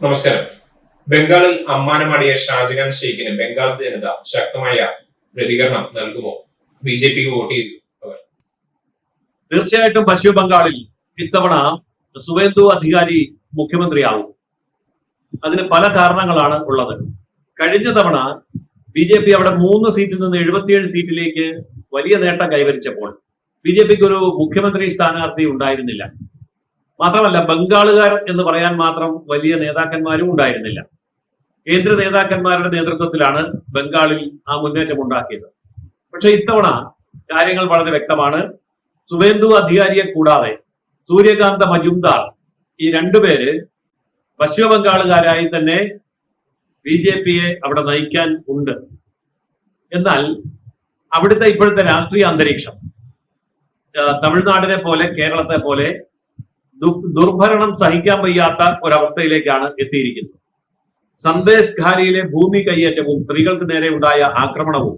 നമസ്കാരം. ബംഗാളിൽ അമ്മാനമാടിയ ഷാജഹാൻ ഷെയ്ഖിന് ബംഗാൾ ജനത ശക്തമായ പ്രതികരണം നൽകുമോ? ബിജെപിക്ക് വോട്ട് ചെയ്തു അവർ. തീർച്ചയായിട്ടും പശ്ചിമ ബംഗാളിൽ ഇത്തവണ സുവേന്ദു അധികാരി മുഖ്യമന്ത്രിയാവും. അതിന് പല കാരണങ്ങളാണ് ഉള്ളത്. കഴിഞ്ഞ തവണ ബി അവിടെ 3 സീറ്റിൽ നിന്ന് 77 സീറ്റിലേക്ക് വലിയ നേട്ടം കൈവരിച്ചപ്പോൾ ബിജെപിക്ക് ഒരു മുഖ്യമന്ത്രി സ്ഥാനാർത്ഥി ഉണ്ടായിരുന്നില്ല. മാത്രമല്ല, ബംഗാളുകാർ എന്ന് പറയാൻ മാത്രം വലിയ നേതാക്കന്മാരും ഉണ്ടായിരുന്നില്ല. കേന്ദ്ര നേതാക്കന്മാരുടെ നേതൃത്വത്തിലാണ് ബംഗാളിൽ ആ മുന്നേറ്റം ഉണ്ടാക്കിയത്. പക്ഷെ ഇത്തവണ കാര്യങ്ങൾ വളരെ വ്യക്തമാണ്. സുവേന്ദു അധികാരിയെ കൂടാതെ സൂര്യകാന്ത മജുംദാർ, ഈ രണ്ടുപേര് പശ്ചിമ ബംഗാളുകാരായി തന്നെ ബിജെപിയെ അവിടെ നയിക്കാൻ ഉണ്ട്. എന്നാൽ അവിടുത്തെ ഇപ്പോഴത്തെ രാഷ്ട്രീയ അന്തരീക്ഷം തമിഴ്നാടിനെ പോലെ കേരളത്തെ പോലെ ദുർഭരണം സഹിക്കാൻ വയ്യാത്ത ഒരവസ്ഥയിലേക്കാണ് എത്തിയിരിക്കുന്നത്. സന്ദേശ് ഖാലിയിലെ ഭൂമി കയ്യേറ്റവും സ്ത്രീകൾക്ക് നേരെ ഉണ്ടായ ആക്രമണവും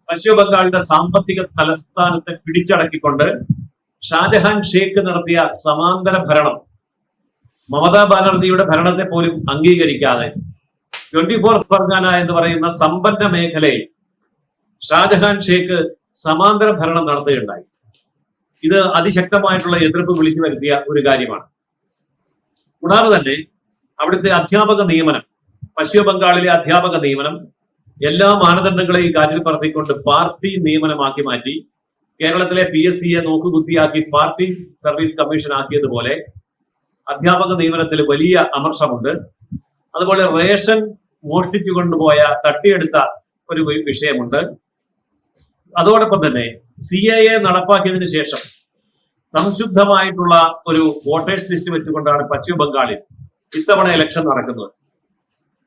പശ്ചിമ ബംഗാളിന്റെ സാമ്പത്തിക തലസ്ഥാനത്തെ പിടിച്ചടക്കിക്കൊണ്ട് ഷാജഹാൻ ഷേഖ് നടത്തിയ സമാന്തര ഭരണം, മമതാ ബാനർജിയുടെ ഭരണത്തെ പോലും അംഗീകരിക്കാതെ 24 പർഗാന എന്ന് പറയുന്ന സമ്പന്ന മേഖലയിൽ ഷാജഹാൻ ഷേഖ് സമാന്തര ഭരണം നടത്തുകയുണ്ടായി. ഇത് അതിശക്തമായിട്ടുള്ള എതിർപ്പ് വിളിച്ചു വരുത്തിയ ഒരു കാര്യമാണ്. കൂടാതെ തന്നെ അവിടുത്തെ അധ്യാപക നിയമനം, പശ്ചിമ ബംഗാളിലെ അധ്യാപക നിയമനം എല്ലാ മാനദണ്ഡങ്ങളെയും കാറ്റിൽ പറത്തിക്കൊണ്ട് പാർട്ടി നിയമനമാക്കി മാറ്റി. കേരളത്തിലെ PSCയെ നോക്കുകുത്തിയാക്കി പാർട്ടി സർവീസ് കമ്മീഷൻ ആക്കിയതുപോലെ അധ്യാപക നിയമനത്തിൽ വലിയ അമർഷമുണ്ട്. അതുപോലെ റേഷൻ മോഷ്ടിച്ചു കൊണ്ടുപോയ തട്ടിയെടുത്ത ഒരു വിഷയമുണ്ട്. അതോടൊപ്പം തന്നെ CAA നടപ്പാക്കിയതിനു ശേഷം സംശുദ്ധമായിട്ടുള്ള ഒരു വോട്ടേഴ്സ് ലിസ്റ്റ് വെച്ചുകൊണ്ടാണ് പശ്ചിമ ബംഗാളിൽ ഇത്തവണ ഇലക്ഷൻ നടക്കുന്നത്.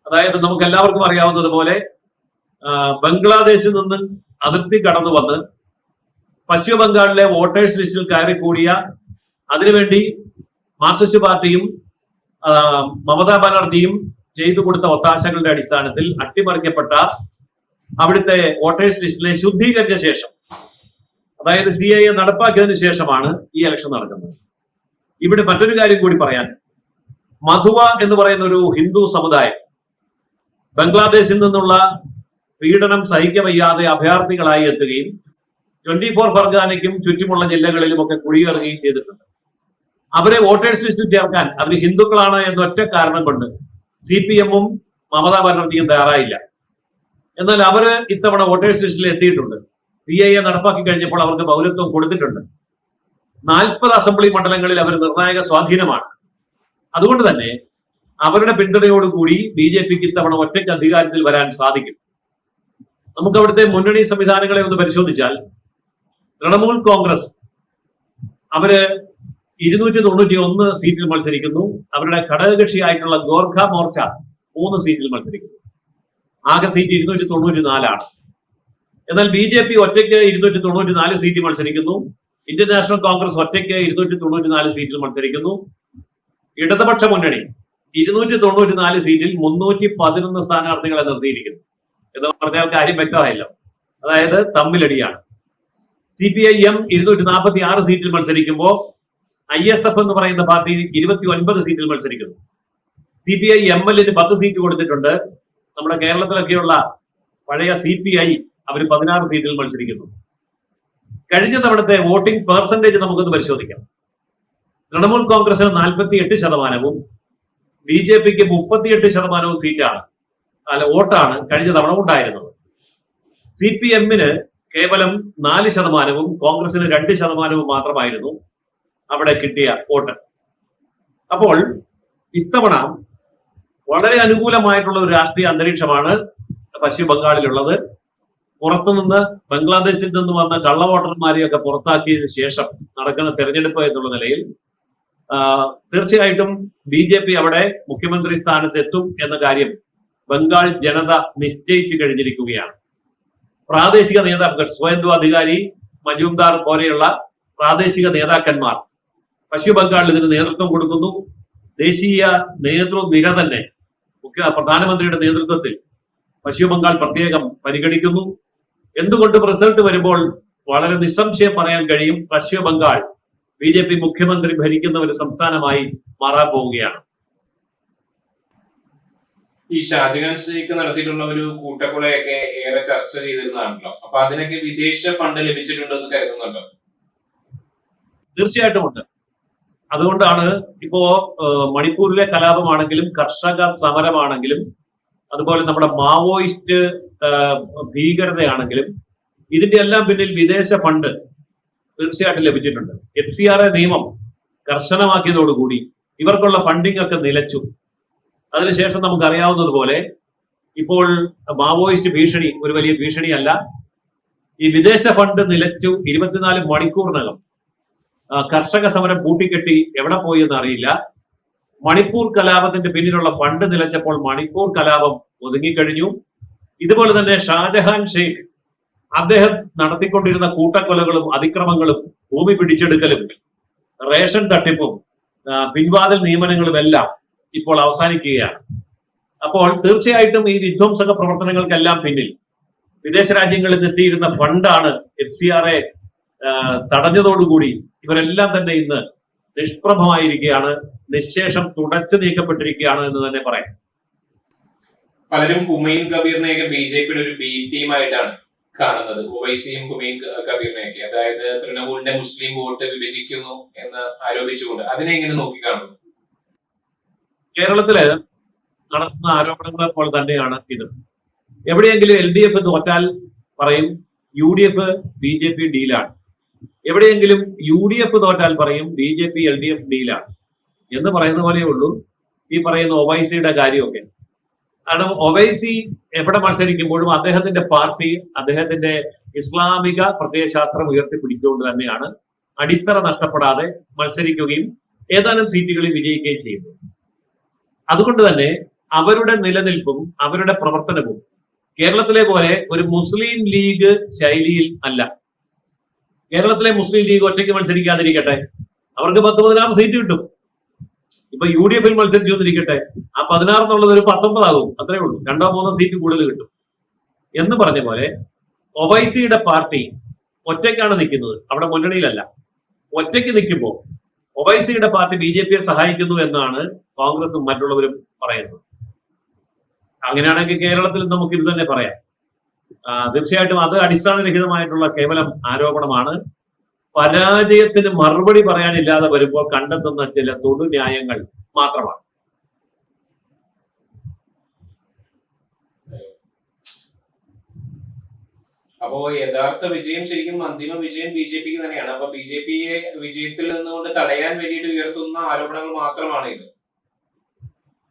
അതായത് നമുക്ക് എല്ലാവർക്കും അറിയാവുന്നതുപോലെ ബംഗ്ലാദേശിൽ നിന്ന് അതിർത്തി കടന്നു വന്ന് പശ്ചിമ ബംഗാളിലെ വോട്ടേഴ്സ് ലിസ്റ്റിൽ കയറിക്കൂടിയ, അതിനുവേണ്ടി മാർക്സിസ്റ്റ് പാർട്ടിയും മമതാ ബാനർജിയും ചെയ്തു കൊടുത്ത ഒത്താശകളുടെ അടിസ്ഥാനത്തിൽ അട്ടിമറിക്കപ്പെട്ട അവിടുത്തെ വോട്ടേഴ്സ് ലിസ്റ്റിനെ ശുദ്ധീകരിച്ച ശേഷം, അതായത് CAA നടപ്പാക്കിയതിനു ശേഷമാണ് ഈ ഇലക്ഷൻ നടക്കുന്നത്. ഇവിടെ മറ്റൊരു കാര്യം കൂടി പറയാൻ, മധുവ എന്ന് പറയുന്ന ഒരു ഹിന്ദു സമുദായം ബംഗ്ലാദേശിൽ നിന്നുള്ള പീഡനം സഹിക്കവയ്യാതെ അഭയാർത്ഥികളായി എത്തുകയും 24 പർഗാനയ്ക്കും ചുറ്റുമുള്ള ജില്ലകളിലും ഒക്കെ കുടിയേറുകയും ചെയ്തിട്ടുണ്ട്. അവരെ വോട്ടേഴ്സ് ലിസ്റ്റിൽ ചേർക്കാൻ അവർ ഹിന്ദുക്കളാണ് എന്നൊറ്റ കാരണം കൊണ്ട് CPM-ഉം മമതാ ബാനർജിയും തയ്യാറായില്ല. എന്നാൽ അവർ ഇത്തവണ വോട്ടേഴ്സ് ലിസ്റ്റിൽ എത്തിയിട്ടുണ്ട്. CAA നടപ്പാക്കി കഴിഞ്ഞപ്പോൾ അവർക്ക് പൗരത്വം കൊടുത്തിട്ടുണ്ട്. 40 അസംബ്ലി മണ്ഡലങ്ങളിൽ അവർ നിർണായക സ്വാധീനമാണ്. അതുകൊണ്ട് തന്നെ അവരുടെ പിന്തുണയോടുകൂടി BJPക്ക് ഇത്തവണ ഒറ്റയ്ക്ക് അധികാരത്തിൽ വരാൻ സാധിക്കും. നമുക്ക് അവിടുത്തെ മുന്നണി സംവിധാനങ്ങളെ ഒന്ന് പരിശോധിച്ചാൽ, തൃണമൂൽ കോൺഗ്രസ് അവര് 291 സീറ്റിൽ മത്സരിക്കുന്നു. അവരുടെ ഘടകകക്ഷിയായിട്ടുള്ള ഗോർഖ മോർച്ച 3 സീറ്റിൽ മത്സരിക്കുന്നു. ആകെ സീറ്റ് 294 എന്നാൽ BJP ഒറ്റയ്ക്ക് 294 സീറ്റിൽ മത്സരിക്കുന്നു. ഇന്ത്യൻ നാഷണൽ കോൺഗ്രസ് ഒറ്റയ്ക്ക് 294 സീറ്റിൽ മത്സരിക്കുന്നു. ഇടതുപക്ഷ മുന്നണി 294 സീറ്റിൽ 311 സ്ഥാനാർത്ഥികളെ നിർത്തിയിരിക്കുന്നു. എന്ന് പറഞ്ഞാൽ കാര്യം വ്യക്തമായല്ലോ. അതായത് തമ്മിലടിയാണ്. CPIM 246 സീറ്റിൽ മത്സരിക്കുമ്പോൾ ISF എന്ന് പറയുന്ന പാർട്ടി 29 സീറ്റിൽ മത്സരിക്കുന്നു. CPI-ML-ന് 10 സീറ്റ് കൊടുത്തിട്ടുണ്ട്. നമ്മുടെ കേരളത്തിലൊക്കെയുള്ള പഴയ CPI അവർ 16 സീറ്റിൽ മത്സരിക്കുന്നു. കഴിഞ്ഞ തവണത്തെ വോട്ടിംഗ് പെർസെന്റേജ് നമുക്കൊന്ന് പരിശോധിക്കാം. തൃണമൂൽ കോൺഗ്രസിന് 48%, BJPക്ക് 38% സീറ്റാണ്, വോട്ടാണ് കഴിഞ്ഞ തവണ ഉണ്ടായിരുന്നത്. CPM-ന് കേവലം 4%, കോൺഗ്രസിന് 2% മാത്രമായിരുന്നു അവിടെ കിട്ടിയ വോട്ട്. അപ്പോൾ ഇത്തവണ വളരെ അനുകൂലമായിട്ടുള്ള ഒരു രാഷ്ട്രീയ അന്തരീക്ഷമാണ് പശ്ചിമ ബംഗാളിലുള്ളത്. പുറത്തുനിന്ന് ബംഗ്ലാദേശിൽ നിന്ന് വന്ന കള്ള വോട്ടർമാരെയൊക്കെ പുറത്താക്കിയതിനു ശേഷം നടക്കുന്ന തെരഞ്ഞെടുപ്പ് എന്നുള്ള നിലയിൽ തീർച്ചയായിട്ടും BJP അവിടെ മുഖ്യമന്ത്രി സ്ഥാനത്തെത്തും എന്ന കാര്യം ബംഗാൾ ജനത നിശ്ചയിച്ചു കഴിഞ്ഞിരിക്കുകയാണ്. പ്രാദേശിക നേതാക്കൾ, സുവേന്ദു അധികാരി, മജുംദാർ പോലെയുള്ള പ്രാദേശിക നേതാക്കന്മാർ പശ്ചിമ ബംഗാളിൽ ഇതിന് നേതൃത്വം കൊടുക്കുന്നു. ദേശീയ നേതൃനിര തന്നെ പ്രധാനമന്ത്രിയുടെ നേതൃത്വത്തിൽ പശ്ചിമ ബംഗാൾ പ്രത്യേകം പരിഗണിക്കുന്നു. എന്തുകൊണ്ടും റിസൾട്ട് വരുമ്പോൾ വളരെ നിസ്സംശയം പറയാൻ കഴിയും, പശ്ചിമ ബംഗാൾ BJP മുഖ്യമന്ത്രി ഭരിക്കുന്ന ഒരു സംസ്ഥാനമായി മാറാൻ പോവുകയാണ്. ഈ ഷാജഹാൻ ഷെയ്ഖ് നടത്തിയിട്ടുള്ള ഒരു കൂട്ടക്കൊലയൊക്കെ ഏറെ ചർച്ച ചെയ്തിരുന്നതാണല്ലോ. അപ്പൊ അതിനൊക്കെ വിദേശ ഫണ്ട് ലഭിച്ചിട്ടുണ്ടെന്ന് കരുതുന്നുണ്ടോ? തീർച്ചയായിട്ടും ഉണ്ട്. അതുകൊണ്ടാണ് ഇപ്പോ മണിപ്പൂരിലെ കലാപമാണെങ്കിലും കർഷക സമരമാണെങ്കിലും അതുപോലെ നമ്മുടെ മാവോയിസ്റ്റ് ഭീകരതയാണെങ്കിലും ഇതിന്റെ എല്ലാം പിന്നിൽ വിദേശ ഫണ്ട് തീർച്ചയായിട്ടും ലഭിച്ചിട്ടുണ്ട്. FCRA നിയമം കർശനമാക്കിയതോടുകൂടി ഇവർക്കുള്ള ഫണ്ടിംഗ് ഒക്കെ നിലച്ചു. അതിനുശേഷം നമുക്കറിയാവുന്നതുപോലെ ഇപ്പോൾ മാവോയിസ്റ്റ് ഭീഷണി ഒരു വലിയ ഭീഷണിയല്ല. ഈ വിദേശ ഫണ്ട് നിലച്ചു. 24 മണിക്കൂറിനകം കർഷക സമരം കൂട്ടിക്കെട്ടി എവിടെ പോയി എന്ന് അറിയില്ല. മണിപ്പൂർ കലാപത്തിന്റെ പിന്നിലുള്ള ഫണ്ട് നിലച്ചപ്പോൾ മണിപ്പൂർ കലാപം ഒതുങ്ങിക്കഴിഞ്ഞു. ഇതുപോലെ തന്നെ ഷാജഹാൻ ഷെയ്ഖ് അദ്ദേഹം നടത്തിക്കൊണ്ടിരുന്ന കൂട്ടക്കൊലകളും അതിക്രമങ്ങളും ഭൂമി പിടിച്ചെടുക്കലും റേഷൻ തട്ടിപ്പും പിൻവാതിൽ നിയമനങ്ങളും എല്ലാം ഇപ്പോൾ അവസാനിക്കുകയാണ്. അപ്പോൾ തീർച്ചയായിട്ടും ഈ വിധ്വംസക പ്രവർത്തനങ്ങൾക്കെല്ലാം പിന്നിൽ വിദേശ രാജ്യങ്ങളിൽ എത്തിയിരുന്ന ഫണ്ടാണ്. FCRA തടഞ്ഞതോടുകൂടി ഇവരെല്ലാം തന്നെ ഇന്ന് നിഷ്പ്രഭമായിരിക്കുകയാണ്, നിശേഷം തുടച്ചു നീക്കപ്പെട്ടിരിക്കുകയാണ് എന്ന് തന്നെ പറയാം. പലരും ഹുമയൂൺ കബീറിനെയൊക്കെ BJPയുടെ ഒരു ബി ടീമായിട്ടാണ് കാണുന്നത്. ഒവൈസിയും ഹുമയൂൺ കബീറിനെയൊക്കെ, അതായത് തൃണമൂലിന്റെ മുസ്ലിം വോട്ട് വിഭജിക്കുന്നു എന്ന് ആരോപിച്ചുകൊണ്ട് അതിനെ എങ്ങനെ നോക്കിക്കാണുന്നു? കേരളത്തില് നടത്തുന്ന ആരോപണങ്ങളെ പോലെ തന്നെയാണ് ഇത്. എവിടെയെങ്കിലും LDF തോറ്റാൽ പറയും UDF BJP ഡീലാണ്, എവിടെയെങ്കിലും UDF തോറ്റാൽ പറയും BJP LDF ഡീലാണ് എന്ന് പറയുന്ന പോലെയേ ഉള്ളൂ ഈ പറയുന്ന ഒവൈസിയുടെ കാര്യമൊക്കെ. കാരണം ഒവൈസി എവിടെ മത്സരിക്കുമ്പോഴും അദ്ദേഹത്തിന്റെ പാർട്ടി അദ്ദേഹത്തിന്റെ ഇസ്ലാമിക പ്രത്യയശാസ്ത്രം ഉയർത്തിപ്പിടിച്ചുകൊണ്ട് തന്നെയാണ് അടിത്തറ നഷ്ടപ്പെടാതെ മത്സരിക്കുകയും ഏതാനും സീറ്റുകളിൽ വിജയിക്കുകയും ചെയ്യുന്നത്. അതുകൊണ്ട് തന്നെ അവരുടെ നിലനിൽപ്പും അവരുടെ പ്രവർത്തനവും കേരളത്തിലെ പോലെ ഒരു മുസ്ലിം ലീഗ് ശൈലിയിൽ അല്ല. കേരളത്തിലെ മുസ്ലിം ലീഗ് ഒറ്റയ്ക്ക് മത്സരിക്കാതിരിക്കട്ടെ, അവർക്ക് 10-16 സീറ്റ് കിട്ടും. ഇപ്പൊ UDF മത്സരിച്ചു വന്നിരിക്കട്ടെ, ആ 16 എന്നുള്ളത് ഒരു 19 ആകും, അത്രേ ഉള്ളൂ. 2-3 സീറ്റ് കൂടുതൽ കിട്ടും എന്ന് പറഞ്ഞ പോലെ ഒവൈസിയുടെ പാർട്ടി ഒറ്റയ്ക്കാണ് നിൽക്കുന്നത്, അവിടെ മുന്നണിയിലല്ല. ഒറ്റയ്ക്ക് നിൽക്കുമ്പോൾ ഒവൈസിയുടെ പാർട്ടി BJPയെ സഹായിക്കുന്നു എന്നാണ് കോൺഗ്രസും മറ്റുള്ളവരും പറയുന്നത്. അങ്ങനെയാണെങ്കിൽ കേരളത്തിൽ നമുക്ക് ഇത് തന്നെ പറയാം. തീർച്ചയായിട്ടും അത് അടിസ്ഥാനരഹിതമായിട്ടുള്ള കേവലം ആരോപണമാണ്. പരാജയത്തിന് മറുപടി പറയാനില്ലാതെ വരുമ്പോൾ കണ്ടെത്തുന്ന ചില തൊടു ന്യായങ്ങൾ മാത്രമാണ്. അപ്പോ യഥാർത്ഥ വിജയം ശരിക്കും അന്തിമ വിജയം BJPക്ക് തന്നെയാണ്. അപ്പൊ BJPയെ വിജയത്തിൽ നിന്നുകൊണ്ട് തടയാൻ വേണ്ടിയിട്ട് ഉയർത്തുന്ന ആരോപണങ്ങൾ മാത്രമാണ് ഇത്.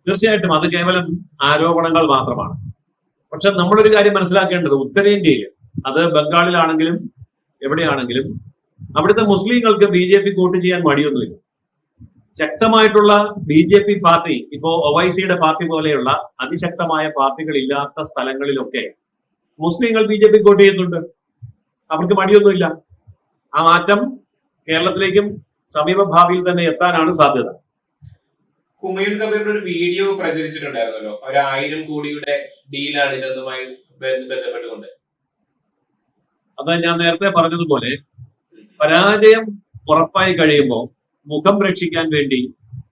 തീർച്ചയായിട്ടും അത് കേവലം ആരോപണങ്ങൾ മാത്രമാണ്. പക്ഷെ നമ്മളൊരു കാര്യം മനസ്സിലാക്കേണ്ടത്, ഉത്തരേന്ത്യയിൽ അത് ബംഗാളിലാണെങ്കിലും എവിടെയാണെങ്കിലും അവിടുത്തെ മുസ്ലിങ്ങൾക്ക് BJP വോട്ട് ചെയ്യാൻ മടിയൊന്നുമില്ല. ശക്തമായിട്ടുള്ള BJP പാർട്ടി, ഇപ്പോ ഒവൈസിയുടെ പാർട്ടി പോലെയുള്ള അതിശക്തമായ പാർട്ടികൾ ഇല്ലാത്ത സ്ഥലങ്ങളിലൊക്കെ മുസ്ലിങ്ങൾ BJP വോട്ട് ചെയ്യുന്നുണ്ട്. അവർക്ക് മടിയൊന്നുമില്ല. ആ മാറ്റം കേരളത്തിലേക്കും സമീപ ഭാവിയിൽ തന്നെ എത്താനാണ് സാധ്യത. ഹുമയൂൺ കബീറിന്റെ ഒരു വീഡിയോ പ്രചരിച്ചിട്ടുണ്ടായിരുന്നല്ലോ, 1000 കോടിയുടെ ഡീലാണ് ഇതെന്നുമായി ബന്ധപ്പെട്ടുകൊണ്ട്. അത് ഞാൻ നേരത്തെ പറഞ്ഞതുപോലെ പരാജയം ഉറപ്പായി കഴിയുമ്പോൾ മുഖം രക്ഷിക്കാൻ വേണ്ടി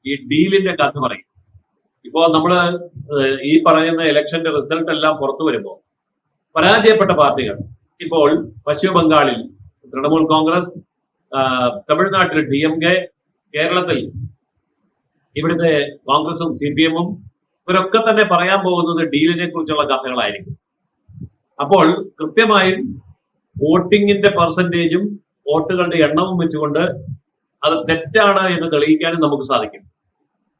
ഈ ഡീലിന്റെ കഥ പറയും. ഇപ്പോ നമ്മള് ഈ പറയുന്ന ഇലക്ഷന്റെ റിസൾട്ട് എല്ലാം പുറത്തു വരുമ്പോൾ പരാജയപ്പെട്ട പാർട്ടികൾ, ഇപ്പോൾ പശ്ചിമ ബംഗാളിൽ തൃണമൂൽ കോൺഗ്രസ്, തമിഴ്നാട്ടിൽ DMK, കേരളത്തിൽ ഇവിടുത്തെ കോൺഗ്രസും CPM-ഉം ഇവരൊക്കെ തന്നെ പറയാൻ പോകുന്നത് ഡീലിനെ കുറിച്ചുള്ള കഥകളായിരിക്കും. അപ്പോൾ കൃത്യമായും വോട്ടിങ്ങിന്റെ പെർസെന്റേജും വോട്ടുകളുടെ എണ്ണവും വെച്ചുകൊണ്ട് അത് തെറ്റാണ് എന്ന് തെളിയിക്കാനും നമുക്ക് സാധിക്കും.